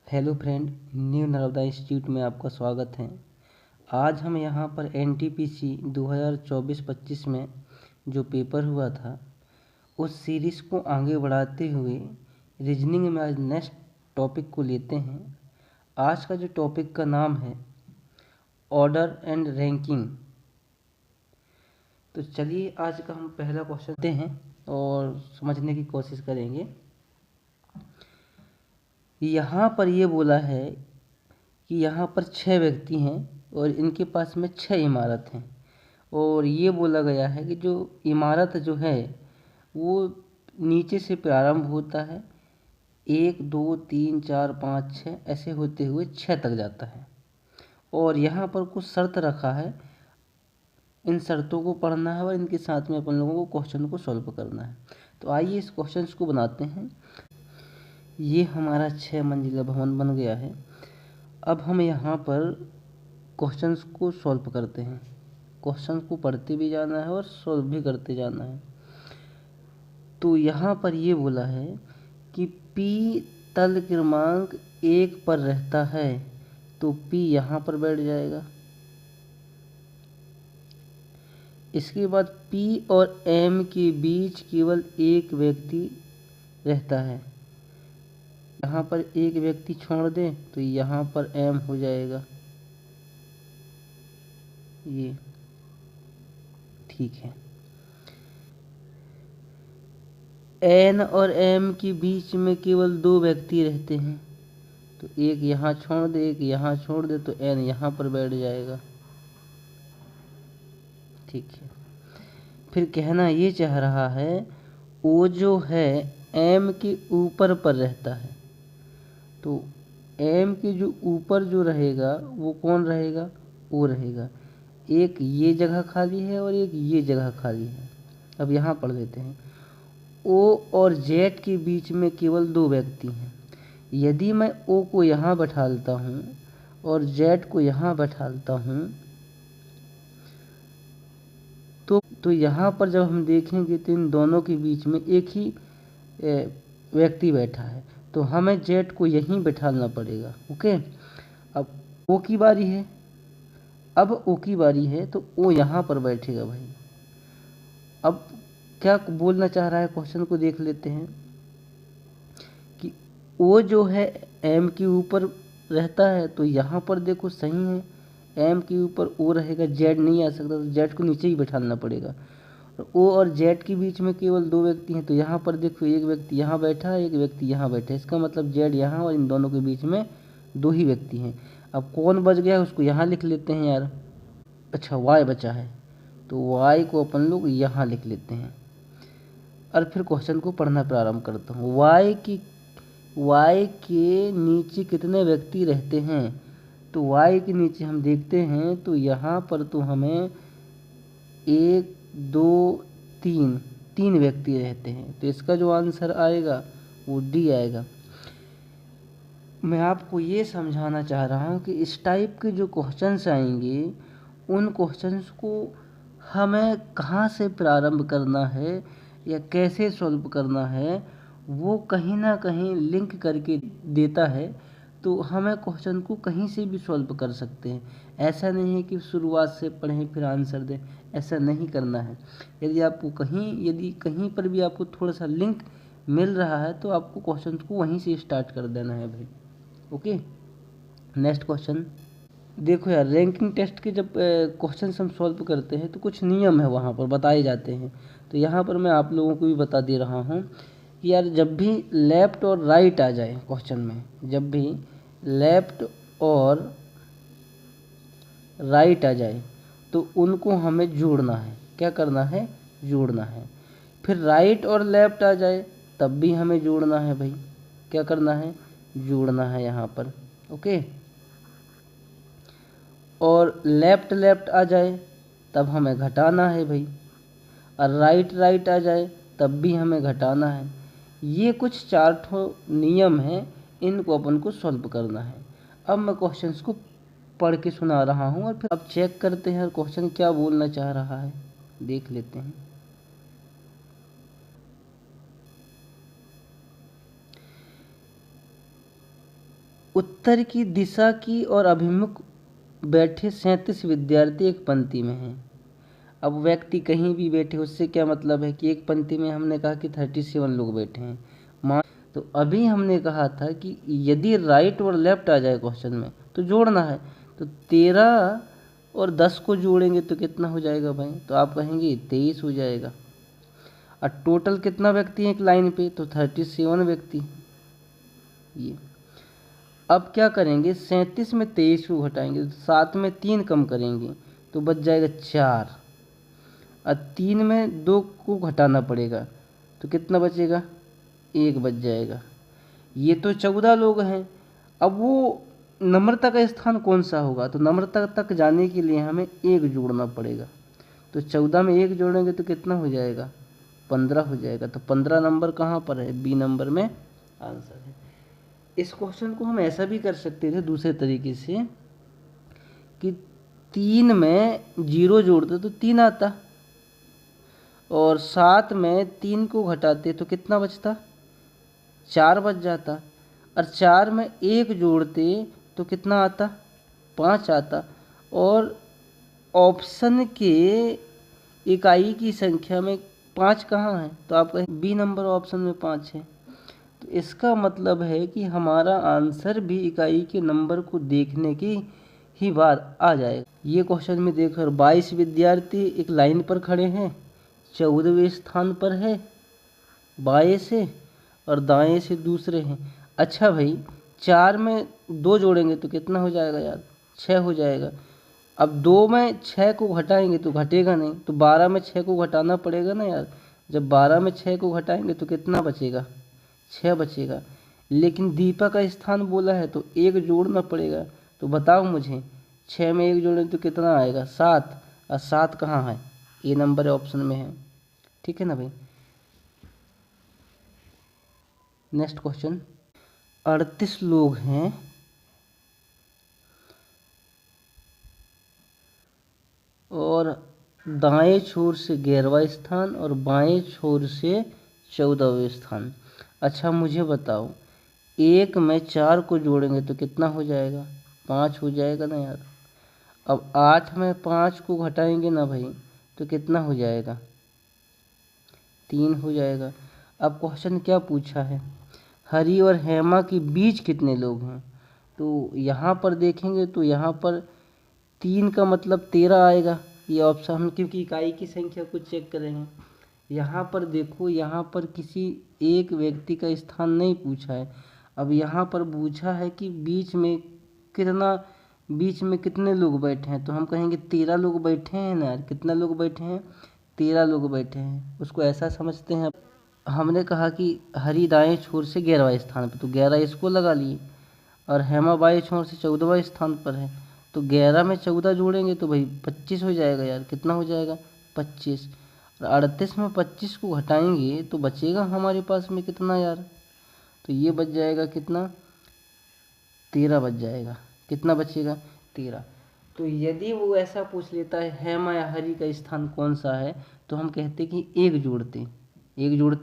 Hello friend, new Narmada institute में आपका स्वागत है। आज हम यहाँ पर एनटीपीसी 2024-25 में जो पेपर हुआ था उस सीरीज़ को आगे बढ़ाते हुए रीजनिंग में आज नेक्स्ट टॉपिक को लेते हैं। आज का जो टॉपिक का नाम है ऑर्डर एंड रैंकिंग। तो चलिए आज का हम पहला क्वेश्चन लेते हैं और समझने की कोशिश करेंगे। यहाँ पर ये बोला है कि यहाँ पर 6 व्यक्ति हैं और इनके पास में 6 इमारत हैं और ये बोला गया है कि जो इमारत जो है वो नीचे से प्रारंभ होता है, 1 2 3 4 5 6 ऐसे होते हुए 6 तक जाता है और यहाँ पर कुछ शर्त रखा है। इन शर्तों को पढ़ना है और इनके साथ में अपन लोगों को क्वेश्चन को सॉल्व करना है। तो आइए इस क्वेश्चन को बनाते हैं। ये हमारा 6 मंजिला भवन बन गया है। अब हम यहाँ पर क्वेश्चंस को सॉल्व करते हैं। क्वेश्चंस को पढ़ते भी जाना है और सॉल्व भी करते जाना है। तो यहाँ पर ये बोला है कि P तल क्रमांक 1 पर रहता है, तो P यहाँ पर बैठ जाएगा। इसके बाद P और M के बीच केवल एक व्यक्ति रहता है। यहाँ पर एक व्यक्ति छोड़ दें तो यहाँ पर M हो जाएगा। ये ठीक है। N और M के बीच में केवल 2 व्यक्ति रहते हैं, तो एक यहाँ छोड़ दे एक यहाँ छोड़ दे तो N यहाँ पर बैठ जाएगा। ठीक है। फिर कहना ये चाह रहा है O जो है M के ऊपर पर रहता है, तो M के जो ऊपर जो रहेगा वो कौन रहेगा? O रहेगा। एक ये जगह खाली है और एक ये जगह खाली है। अब यहाँ पढ़ लेते हैं। O और Z के बीच में केवल 2 व्यक्ति हैं। यदि मैं O को यहाँ बैठालता हूँ और Z को यहाँ बैठालता हूँ तो यहाँ पर जब हम देखेंगे तो इन दोनों के बीच में एक ही व्यक्ति बैठा है, तो हमें Z को यहीं बैठालना पड़ेगा। ओके। अब O की बारी है। अब O की बारी है तो O यहाँ पर बैठेगा भाई। अब क्या बोलना चाह रहा है क्वेश्चन को देख लेते हैं कि O जो है M के ऊपर रहता है, तो यहाँ पर देखो सही है, M के ऊपर O रहेगा, Z नहीं आ सकता, तो Z को नीचे ही बैठाना पड़ेगा। और O और Z के बीच में केवल 2 व्यक्ति हैं, तो यहाँ पर देखो एक व्यक्ति यहाँ बैठा है एक व्यक्ति यहाँ बैठा है। इसका मतलब Z यहाँ और इन दोनों के बीच में 2 ही व्यक्ति हैं। अब कौन बच गया उसको यहाँ लिख लेते हैं यार। अच्छा, Y बचा है तो Y को अपन लोग यहाँ लिख लेते हैं और फिर क्वेश्चन को पढ़ना प्रारंभ करता हूँ। Y के नीचे कितने व्यक्ति रहते हैं? तो Y के नीचे हम देखते हैं तो यहाँ पर तो हमें 1 2 3 व्यक्ति रहते हैं, तो इसका जो आंसर आएगा वो D आएगा। मैं आपको ये समझाना चाह रहा हूँ कि इस टाइप के जो क्वेश्चंस आएंगे उन क्वेश्चंस को हमें कहाँ से प्रारंभ करना है या कैसे सॉल्व करना है वो कहीं ना कहीं लिंक करके देता है, तो हमें क्वेश्चन को कहीं से भी सॉल्व कर सकते हैं। ऐसा नहीं है कि शुरुआत से पढ़ें फिर आंसर दें, ऐसा नहीं करना है। यदि कहीं पर भी आपको थोड़ा सा लिंक मिल रहा है तो आपको क्वेश्चन को वहीं से स्टार्ट कर देना है भाई। ओके। नेक्स्ट क्वेश्चन देखो यार, रैंकिंग टेस्ट के जब क्वेश्चन हम सॉल्व करते हैं तो कुछ नियम है वहाँ पर बताए जाते हैं। तो यहाँ पर मैं आप लोगों को भी बता दे रहा हूँ कि यार जब भी लेफ्ट और राइट आ जाए क्वेश्चन में, जब भी लेफ्ट और राइट आ जाए तो उनको हमें जोड़ना है। क्या करना है? जोड़ना है। फिर राइट और लेफ्ट आ जाए तब भी हमें जोड़ना है भाई। क्या करना है? जोड़ना है यहाँ पर। ओके। और लेफ्ट लेफ्ट आ जाए तब हमें घटाना है भाई, और राइट राइट आ जाए तब भी हमें घटाना है। ये कुछ 4 नियम हैं, इनको अपन को सॉल्व करना है। अब मैं क्वेश्चंस को पढ़ के सुना रहा हूँ और फिर अब चेक करते हैं क्वेश्चन क्या बोलना चाह रहा है, देख लेते हैं। उत्तर की दिशा की और अभिमुख बैठे 37 विद्यार्थी एक पंक्ति में हैं। अब व्यक्ति कहीं भी बैठे, उससे क्या मतलब है कि एक पंक्ति में हमने कहा कि 37 लोग बैठे हैं। तो अभी हमने कहा था कि यदि राइट और लेफ्ट आ जाए क्वेश्चन में तो जोड़ना है। तो 13 और 10 को जोड़ेंगे तो कितना हो जाएगा भाई? तो आप कहेंगे 23 हो जाएगा। और टोटल कितना व्यक्ति है एक लाइन पे? तो 37 व्यक्ति। ये अब क्या करेंगे, 37 में 23 को घटाएंगे तो 7 में 3 कम करेंगे तो बच जाएगा 4, और 3 में 2 को घटाना पड़ेगा तो कितना बचेगा? 1 बच जाएगा। ये तो 14 लोग हैं। अब वो नम्रता का स्थान कौन सा होगा? तो नम्रता तक जाने के लिए हमें 1 जोड़ना पड़ेगा। तो 14 में 1 जोड़ेंगे तो कितना हो जाएगा? 15 हो जाएगा। तो 15 नंबर कहाँ पर है? बी नंबर में आंसर है। इस क्वेश्चन को हम ऐसा भी कर सकते थे दूसरे तरीके से कि 3 में 0 जोड़ते तो 3 आता, और 7 में 3 को घटाते तो कितना बचता? 4 बच जाता, और 4 में 1 जोड़ते तो कितना आता? 5 आता। और ऑप्शन के इकाई की संख्या में 5 कहाँ है? तो आप कहें बी नंबर ऑप्शन में 5 है। तो इसका मतलब है कि हमारा आंसर भी इकाई के नंबर को देखने की ही बात आ जाएगा। ये क्वेश्चन में देखो 22 विद्यार्थी एक लाइन पर खड़े हैं, 14वें स्थान पर है बाएं से, और दाएं से दूसरे हैं। अच्छा भाई, 4 में 2 जोड़ेंगे तो कितना हो जाएगा यार? 6 हो जाएगा। अब 2 में 6 को घटाएंगे तो घटेगा नहीं, तो 12 में 6 को घटाना पड़ेगा ना यार। जब 12 में 6 को घटाएंगे तो कितना बचेगा? 6 बचेगा। लेकिन दीपा का स्थान बोला है तो 1 जोड़ना पड़ेगा। तो बताओ मुझे, 6 में 1 जोड़ें तो कितना आएगा? 7। और 7 कहाँ है? ए नंबर ऑप्शन में है। ठीक है ना भाई। नेक्स्ट क्वेश्चन, 38 लोग हैं और दाएं छोर से 11वां स्थान और बाएं छोर से 14वें स्थान। अच्छा मुझे बताओ, 1 में 4 को जोड़ेंगे तो कितना हो जाएगा? 5 हो जाएगा ना यार। अब 8 में 5 को घटाएंगे ना भाई तो कितना हो जाएगा? 3 हो जाएगा। अब क्वेश्चन क्या पूछा है? हरी और हेमा के बीच कितने लोग हैं? तो यहाँ पर देखेंगे तो यहाँ पर 3 का मतलब 13 आएगा। ये ऑप्शन हम क्योंकि इकाई की संख्या को चेक करेंगे। यहाँ पर देखो, यहाँ पर किसी एक व्यक्ति का स्थान नहीं पूछा है। अब यहाँ पर पूछा है कि बीच में कितने लोग बैठे हैं, तो हम कहेंगे 13 लोग बैठे हैं ना यार। कितना लोग बैठे हैं? 13 लोग बैठे हैं। उसको ऐसा समझते हैं, हमने कहा कि हरी दाएं छोर से 11वां स्थान पर, तो 11 इसको लगा लिए, और हेमा बाएं छोर से 14वां स्थान पर है, तो 11 में 14 जोड़ेंगे तो भाई 25 हो जाएगा यार। कितना हो जाएगा? 25। और 38 में 25 को घटाएंगे तो बचेगा हमारे पास में कितना यार? तो ये बच जाएगा कितना? 13 बच जाएगा। कितना बचेगा? 13। तो यदि वो ऐसा पूछ लेता है हेमा या हरी का स्थान कौन सा है, तो हम कहते कि 1 जोड़ते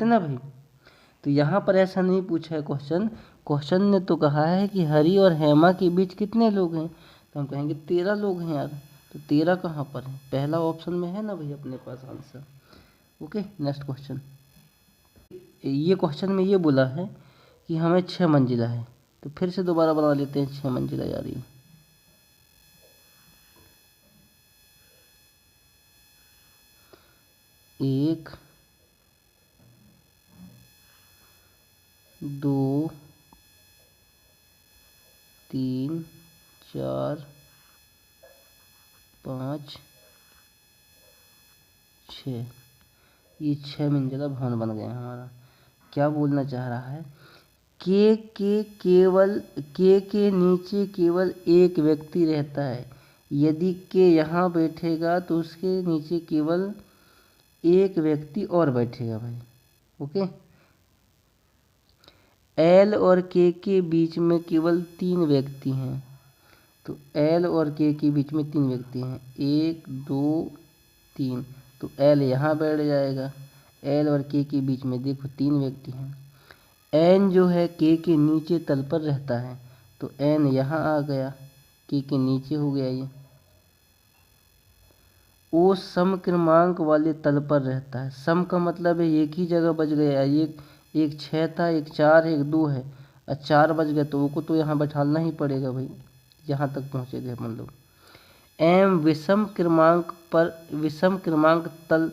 ना भाई। तो यहाँ पर ऐसा नहीं पूछा है क्वेश्चन। क्वेश्चन ने तो कहा है कि हरी और हेमा के बीच कितने लोग हैं, तो हम कहेंगे 13 लोग हैं यार। तो 13 कहाँ पर है? पहला ऑप्शन में है ना भाई अपने पास आंसर। Okay, next question. ये क्वेश्चन में ये बोला है कि हमें 6 मंजिला है, तो फिर से दोबारा बना लेते हैं 6 मंजिला यार। ये 1 2 3 4 5 6, ये 6 मंजिला भवन बन गया हमारा। क्या बोलना चाह रहा है? के नीचे केवल एक व्यक्ति रहता है। यदि के यहाँ बैठेगा तो उसके नीचे केवल एक व्यक्ति और बैठेगा भाई। ओके। एल और के बीच में केवल 3 व्यक्ति हैं। तो एल और के बीच में 3 व्यक्ति हैं, 1 2 3। तो एल यहाँ बैठ जाएगा। एल और के बीच में देखो 3 व्यक्ति हैं। एन जो है के नीचे तल पर रहता है, तो एन यहाँ आ गया, के नीचे हो गया ये। ओ समक्रमांक वाले तल पर रहता है। सम का मतलब है एक ही जगह बच गया, एक 6 था, एक 4 है, एक 2 है, और 4 बच गया तो वो को तो यहाँ बैठाना ही पड़ेगा भाई। यहाँ तक पहुँचे थे अपन लोग। एम विषम क्रमांक तल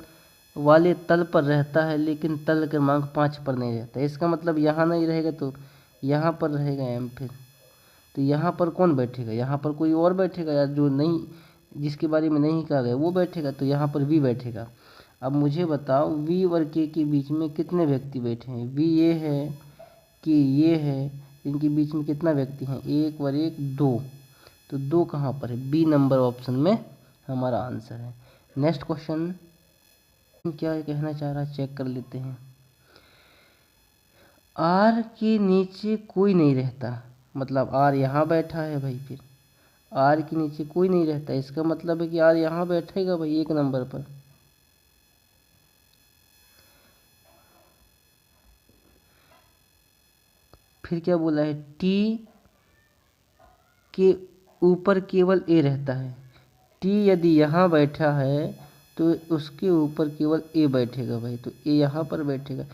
वाले तल पर रहता है, लेकिन तल क्रमांक 5 पर नहीं रहता है। इसका मतलब यहाँ नहीं रहेगा तो यहाँ पर रहेगा एम। फिर तो यहाँ पर कौन बैठेगा? यहाँ पर कोई और बैठेगा यार, जो नहीं, जिसके बारे में नहीं कहा गया वो बैठेगा, तो यहाँ पर वी बैठेगा। अब मुझे बताओ वी और के बीच में कितने व्यक्ति बैठे हैं? वी ये है, कि ये है, इनके बीच में कितना व्यक्ति हैं? एक और एक 2, तो 2 कहाँ पर है? बी नंबर ऑप्शन में हमारा आंसर है। नेक्स्ट क्वेश्चन क्या कहना चाह रहा है चेक कर लेते हैं। आर के नीचे कोई नहीं रहता, मतलब आर यहाँ बैठा है भाई। फिर आर के नीचे कोई नहीं रहता, इसका मतलब है कि आर यहाँ बैठेगा भाई 1 नंबर पर। फिर क्या बोला है? टी के ऊपर केवल ए रहता है। टी यदि यहाँ बैठा है तो उसके ऊपर केवल ए बैठेगा भाई, तो ए यहाँ पर बैठेगा।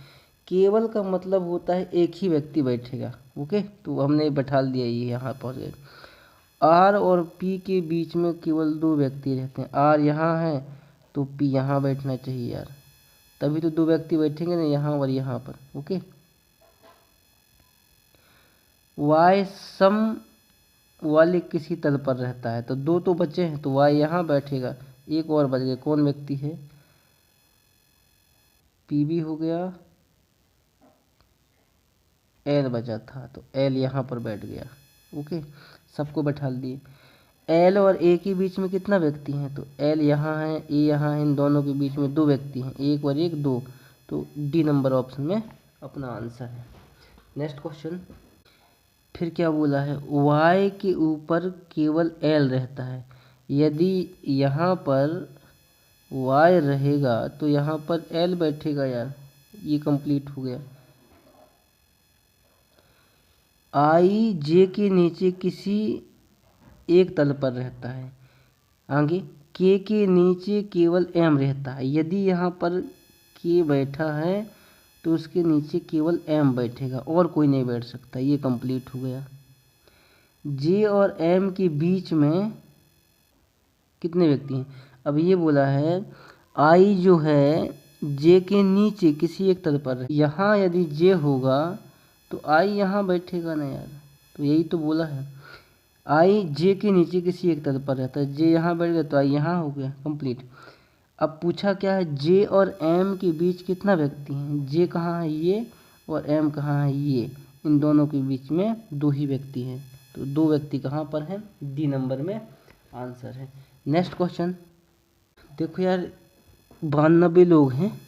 केवल का मतलब होता है एक ही व्यक्ति बैठेगा। ओके, तो हमने बैठा दिया, ये यहाँ पहुँच गए। आर और पी के बीच में केवल 2 व्यक्ति रहते हैं। आर यहाँ है तो पी यहाँ बैठना चाहिए यार, तभी तो 2 व्यक्ति बैठेंगे ना, यहाँ और यहाँ पर। ओके, वाई सम वाले किसी तल पर रहता है, तो 2 तो बचे हैं, तो वाई यहाँ बैठेगा। एक और बच गया, कौन व्यक्ति है? पी भी हो गया, एल बचा था, तो एल यहाँ पर बैठ गया। ओके, सबको बैठा दिए। एल और ए के बीच में कितना व्यक्ति हैं? तो एल यहाँ है, ए यहाँ है, इन दोनों के बीच में 2 व्यक्ति हैं, एक और एक 2, तो डी नंबर ऑप्शन में अपना आंसर है। नेक्स्ट क्वेश्चन फिर क्या बोला है? वाई के ऊपर केवल एल रहता है। यदि यहाँ पर वाई रहेगा तो यहाँ पर एल बैठेगा यार, ये कंप्लीट हो गया। आई जे के नीचे किसी एक तल पर रहता है। आगे के नीचे केवल एम रहता है। यदि यहाँ पर के बैठा है तो उसके नीचे केवल एम बैठेगा, और कोई नहीं बैठ सकता, ये कंप्लीट हो गया। जे और एम के बीच में कितने व्यक्ति हैं? अब ये बोला है आई जो है जे के नीचे किसी एक तल पर, यहाँ यदि जे होगा तो आई यहाँ बैठेगा ना यार, तो यही तो बोला है। आई जे के नीचे किसी एक तल पर रहता है, जे यहाँ बैठ गया तो आई यहाँ हो गया, कंप्लीट। अब पूछा क्या है? जे और एम के बीच कितना व्यक्ति हैं? जे कहाँ है? ये, और एम कहाँ है? ये। इन दोनों के बीच में 2 ही व्यक्ति हैं, तो 2 व्यक्ति कहाँ पर हैं? डी नंबर में आंसर है। नेक्स्ट क्वेश्चन देखो यार, 92 लोग हैं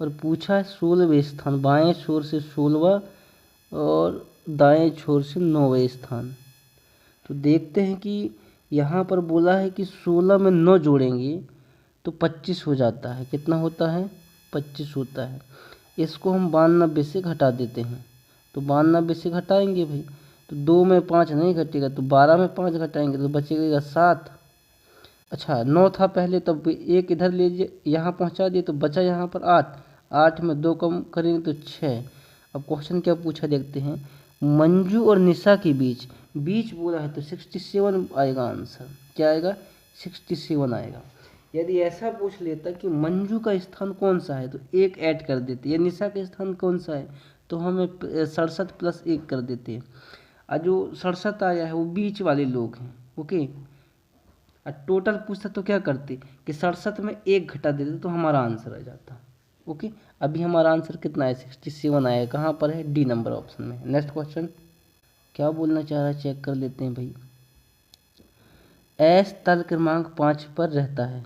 और पूछा है 16वें स्थान, बाएं छोर से 16वां और दाएं छोर से 9वें स्थान। तो देखते हैं कि यहाँ पर बोला है कि 16 में 9 जोड़ेंगे तो 25 हो जाता है। कितना होता है? 25 होता है। इसको हम 92 से घटा देते हैं, तो 92 से घटाएंगे भाई, तो 2 में 5 नहीं घटेगा, तो 12 में 5 घटाएंगे तो बचेगा 7। अच्छा 9 था पहले, तब एक इधर ले लीजिए, यहाँ पहुँचा दिए तो बचा यहाँ पर 8। 8 में 2 कम करेंगे तो 6। अब क्वेश्चन क्या पूछा देखते हैं। मंजू और निशा के बीच, बीच बोला है तो 67 आएगा आंसर। क्या आएगा? 67 आएगा। यदि ऐसा पूछ लेता कि मंजू का स्थान कौन सा है तो 1 ऐड कर देते, या निशा का स्थान कौन सा है तो हमें 67 + 1 कर देते। और जो 67 आया है वो बीच वाले लोग हैं। ओके, और टोटल पूछता तो क्या करते कि 67 में 1 घटा देते तो हमारा आंसर आ जाता। ओके, अभी हमारा आंसर कितना है? 67 आया। कहाँ पर है? डी नंबर ऑप्शन में। नेक्स्ट क्वेश्चन क्या बोलना चाह रहा है चेक कर लेते हैं भाई। एस तल क्रमांक 5 पर रहता है।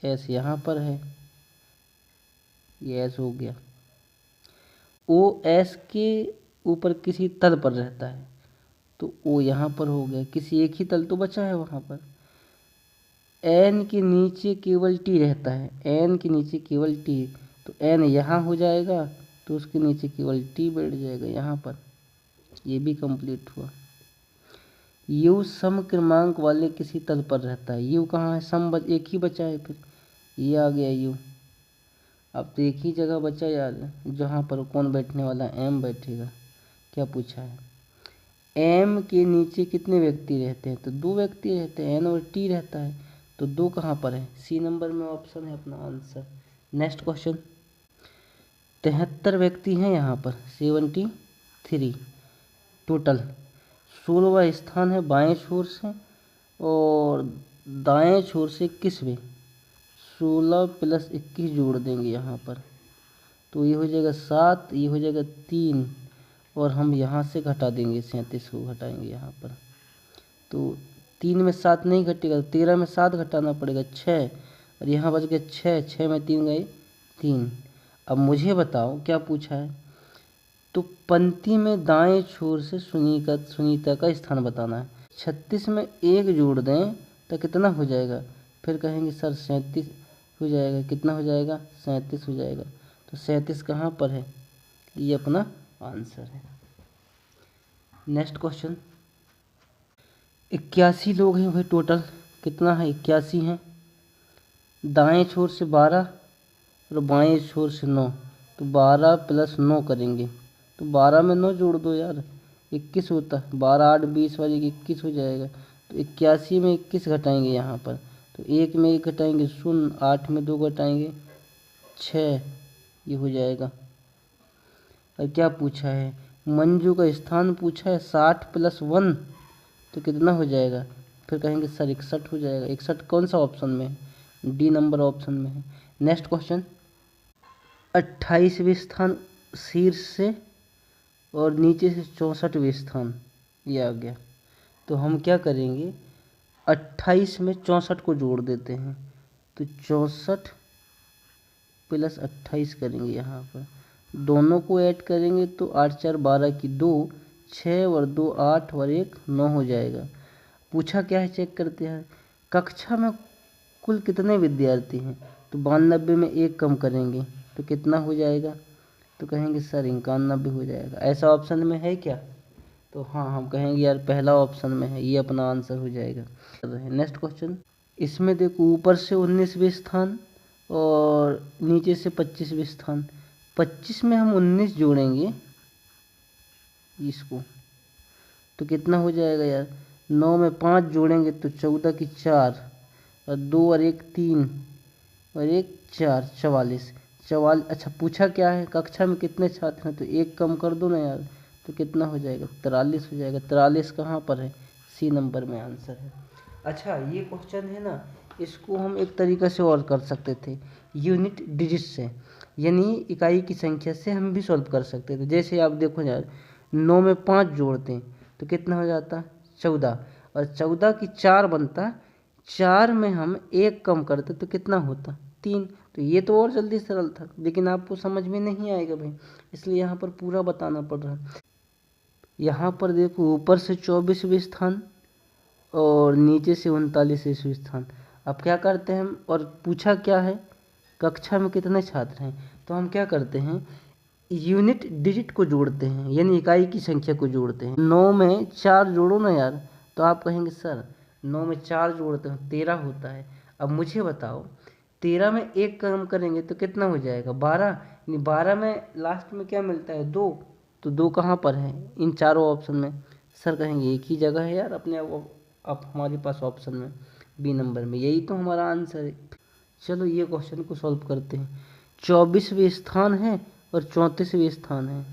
एस यहाँ पर है, ये एस हो गया। ओ एस के ऊपर किसी तल पर रहता है, तो ओ यहाँ पर हो गया, किसी एक ही तल तो बचा है वहाँ पर। एन के नीचे केवल टी रहता है। एन के नीचे केवल टी, तो एन यहाँ हो जाएगा तो उसके नीचे केवल टी बैठ जाएगा यहाँ पर। ये भी कंप्लीट हुआ। यू सम क्रमांक वाले किसी तल पर रहता है। यू कहाँ है, सम एक ही बचा है, फिर ये आ गया यू। अब तो एक ही जगह बचा यार, जहाँ पर कौन बैठने वाला है, एम बैठेगा। क्या पूछा है, एम के नीचे कितने व्यक्ति रहते हैं, तो 2 व्यक्ति रहते हैं, एन और टी रहता है, तो 2 कहाँ पर है, सी नंबर में ऑप्शन है अपना आंसर। नेक्स्ट क्वेश्चन, 73 व्यक्ति हैं यहाँ पर, 73 टोटल। 16वां स्थान है बाएं छोर से और दाएं छोर से 21वें। 16 + 21 जोड़ देंगे यहाँ पर, तो ये हो जाएगा 7, ये हो जाएगा 3, और हम यहाँ से घटा देंगे 37 को घटाएंगे यहाँ पर, तो 3 में 7 नहीं घटेगा, 13 में 7 घटाना पड़ेगा 6, और यहाँ बच गया 6, 6 में 3 गए 3। अब मुझे बताओ क्या पूछा है, तो पंक्ति में दाएं छोर से सुनीता का स्थान बताना है। 36 में 1 जोड़ दें तो कितना हो जाएगा, फिर कहेंगे सर 37 हो जाएगा, कितना हो जाएगा 37 हो जाएगा, तो 37 कहाँ पर है, ये अपना आंसर है। नेक्स्ट क्वेश्चन, 81 लोग हैं भाई टोटल, कितना है 81 हैं, दाएं छोर से 12 और बाएं छोर से 9, तो 12 + 9 करेंगे, तो 12 में 9 जोड़ दो यार, 21 होता है, 12 8 20 वाली 21 हो जाएगा, तो 81 में 21 घटाएंगे यहाँ पर, तो 1 में 1 घटाएंगे 0, 8 में 2 घटाएंगे 6, ये हो जाएगा। और क्या पूछा है, मंजू का स्थान पूछा है, 60 + 1 तो कितना हो जाएगा, फिर कहेंगे सर 61 हो जाएगा। 61 कौन सा ऑप्शन में है, डी नंबर ऑप्शन में है। नेक्स्ट क्वेश्चन, 28वें स्थान शीर्ष से और नीचे से 64वें स्थान, ये आ गया, तो हम क्या करेंगे 28 में 64 को जोड़ देते हैं, तो 64 + 28 करेंगे यहाँ पर, दोनों को ऐड करेंगे तो 8 4 12 की 2, 6 और 2 8 और 1 9 हो जाएगा। पूछा क्या है चेक करते हैं, कक्षा में कुल कितने विद्यार्थी हैं, तो 92 में 1 कम करेंगे तो कितना हो जाएगा, तो कहेंगे सर 91 हो जाएगा। ऐसा ऑप्शन में है क्या, तो हाँ हम कहेंगे यार पहला ऑप्शन में है, ये अपना आंसर हो जाएगा। नेक्स्ट क्वेश्चन, इसमें देखो ऊपर से 19वें स्थान और नीचे से 25वें स्थान, 25 में हम 19 जोड़ेंगे इसको, तो कितना हो जाएगा यार, 9 में 5 जोड़ेंगे तो 14 की 4, और 2 और 1 3 और 1 4, 44। अच्छा पूछा क्या है, कक्षा में कितने छात्र हैं, तो 1 कम कर दो ना यार, तो कितना हो जाएगा 43 हो जाएगा। 43 कहाँ पर है, सी नंबर में आंसर है। अच्छा ये क्वेश्चन है ना, इसको हम एक तरीक़े से और कर सकते थे, यूनिट डिजिट से, यानी इकाई की संख्या से हम भी सॉल्व कर सकते थे। जैसे आप देखो यार, 9 में 5 जोड़ते हैं तो कितना हो जाता 14, और 14 की 4 बनता, 4 में हम 1 कम करते तो कितना होता 3, तो ये तो और जल्दी सरल था, लेकिन आपको समझ में नहीं आएगा भाई, इसलिए यहाँ पर पूरा बताना पड़ रहा है। यहाँ पर देखो ऊपर से 24वें स्थान और नीचे से 39वें स्थान। अब क्या करते हैं हम, और पूछा क्या है कक्षा में कितने छात्र हैं, तो हम क्या करते हैं यूनिट डिजिट को जोड़ते हैं, यानी इकाई की संख्या को जोड़ते हैं। 9 में 4 जोड़ो ना यार, तो आप कहेंगे सर 9 में 4 जोड़ते हैं 13 होता है। अब मुझे बताओ 13 में 1 कम करेंगे तो कितना हो जाएगा 12, यानी 12 में लास्ट में क्या मिलता है 2, तो 2 कहाँ पर है इन चारों ऑप्शन में, सर कहेंगे एक ही जगह है यार अपने आप हमारे पास ऑप्शन में, बी नंबर में, यही तो हमारा आंसर है। चलो ये क्वेश्चन को सॉल्व करते हैं। 24वें स्थान है और 34वें स्थान है।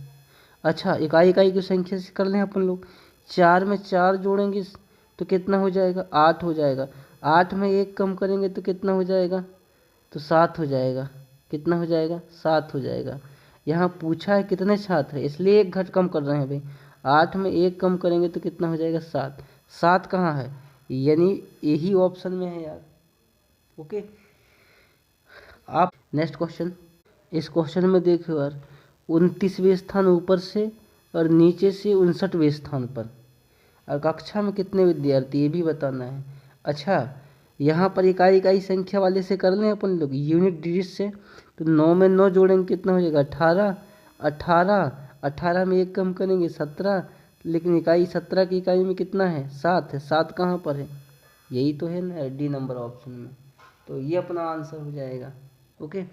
अच्छा इकाई की संख्या से कर लें अपन लोग, 4 में 4 जोड़ेंगे तो कितना हो जाएगा 8 हो जाएगा, 8 में 1 कम करेंगे तो कितना हो जाएगा, तो 7 हो जाएगा, कितना हो जाएगा 7 हो जाएगा। यहाँ पूछा है कितने छात्र है, इसलिए 1 घट कम कर रहे हैं भाई, 8 में 1 कम करेंगे तो कितना हो जाएगा 7, 7 कहाँ है, यानी यही ऑप्शन में है यार। ओके आप नेक्स्ट क्वेश्चन, इस क्वेश्चन में देखो यार 29वें स्थान ऊपर से और नीचे से 59वें स्थान पर, और कक्षा में कितने विद्यार्थी ये भी बताना है। अच्छा यहाँ पर इकाई संख्या वाले से कर लें अपन लोग यूनिट डिजिट से, तो 9 में 9 जोड़ेंगे कितना हो जाएगा 18, 18 में 1 कम करेंगे 17, लेकिन इकाई 17 की इकाई में कितना है, 7 है। 7 कहाँ पर है, यही तो है ना डी नंबर ऑप्शन में। तो ये अपना आंसर हो जाएगा। ओके,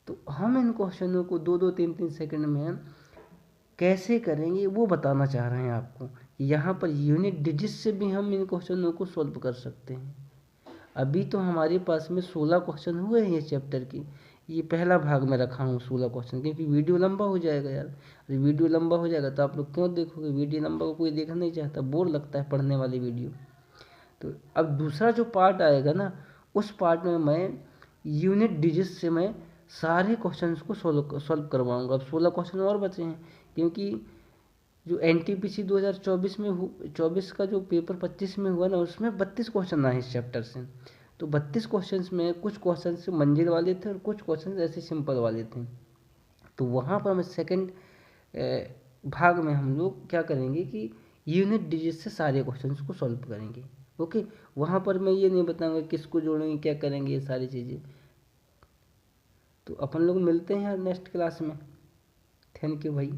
तो हम इन क्वेश्चनों को 2-2 3-3 सेकंड में कैसे करेंगे वो बताना चाह रहे हैं आपको। यहाँ पर यूनिट डिजिट से भी हम इन क्वेश्चनों को सॉल्व कर सकते हैं। अभी तो हमारे पास में 16 क्वेश्चन हुए हैं ये चैप्टर की। ये पहला भाग में रखा हूँ 16 क्वेश्चन, क्योंकि वीडियो लंबा हो जाएगा यार। अरे वीडियो लंबा हो जाएगा तो आप लोग क्यों देखोगे, वीडियो लंबा को कोई देखना नहीं चाहता, बोर लगता है पढ़ने वाली वीडियो। तो अब दूसरा जो पार्ट आएगा ना, उस पार्ट में मैं यूनिट डिजिट से मैं सारे क्वेश्चंस को सॉल्व करवाऊंगा। अब 16 क्वेश्चन और बचे हैं, क्योंकि जो NTPC 2024 में 24 का जो पेपर 25 में हुआ ना, उसमें 32 क्वेश्चन आए इस चैप्टर से। तो 32 क्वेश्चंस में कुछ क्वेश्चन मंजिल वाले थे और कुछ क्वेश्चन ऐसे सिंपल वाले थे। तो वहाँ पर मैं सेकंड भाग में हम लोग क्या करेंगे कि यूनिट डिजिट से सारे क्वेश्चंस को सॉल्व करेंगे। ओके, वहाँ पर मैं ये नहीं बताऊंगा किसको जोड़ेंगे, क्या करेंगे, ये सारी चीज़ें। तो अपन लोग मिलते हैं यार नेक्स्ट क्लास में। थैंक यू भाई।